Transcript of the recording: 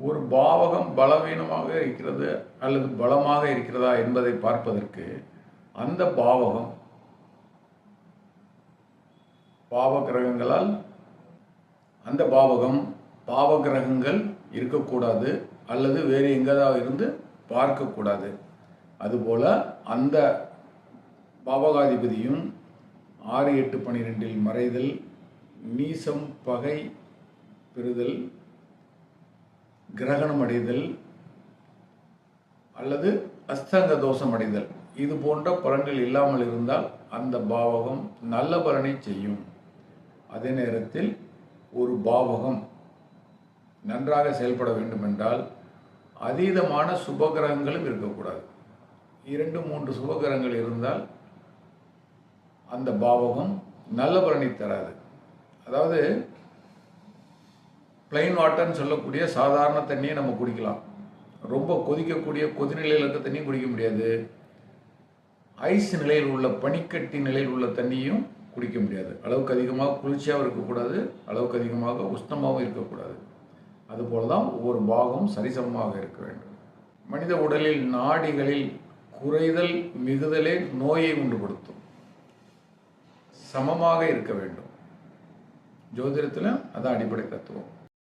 ஒரு பாவகம் பலவீனமாக இருக்கிறது அல்லது பலமாக இருக்கிறதா என்பதை பார்ப்பதற்கு அந்த பாவகம் பாவகிரகங்களால் அந்த பாவகம் பாவகிரகங்கள் இருக்கக்கூடாது அல்லது வேறு எங்கேயாவது இருந்து பார்க்கக்கூடாது. அதுபோல அந்த பாவகாதிபதியும் 6, 8, 12 மறைதல், நீசம், பகை பெறுதல், கிரகணம் அடைதல் அல்லது அஸ்தங்க தோஷம் அடைதல் இது போன்ற பலன்கள் இல்லாமல் இருந்தால் அந்த பாவகம் நல்ல பலனை செய்யும். அதே நேரத்தில் ஒரு பாவகம் நன்றாக செயல்பட வேண்டும் என்றால் அதீதமான சுபகிரகங்களும் இருக்கக்கூடாது. 2, 3 சுபகிரகங்கள் இருந்தால் அந்த பாவகம் நல்ல பலனை தராது. அதாவது பிளைன் வாட்டர்னு சொல்லக்கூடிய சாதாரண தண்ணியை நம்ம குடிக்கலாம். ரொம்ப கொதிக்கக்கூடிய கொதிநிலையில் இருக்க தண்ணியும் குடிக்க முடியாது. ஐஸ் நிலையில் உள்ள பனிக்கட்டி நிலையில் உள்ள தண்ணியும் குடிக்க முடியாது. அளவுக்கு அதிகமாக குளிர்ச்சியாகவும் இருக்கக்கூடாது, அளவுக்கு அதிகமாக உஷ்ணமாகவும் இருக்கக்கூடாது. அதுபோல தான் ஒவ்வொரு பாகமும் சரிசமமாக இருக்க வேண்டும். மனித உடலில் நாடிகளில் குறைதல் மிகுதலே நோயை உண்டுபடுத்தும். சமமாக இருக்க வேண்டும். ஜோதிடத்தில் அதான் அடிப்படை தத்துவம்.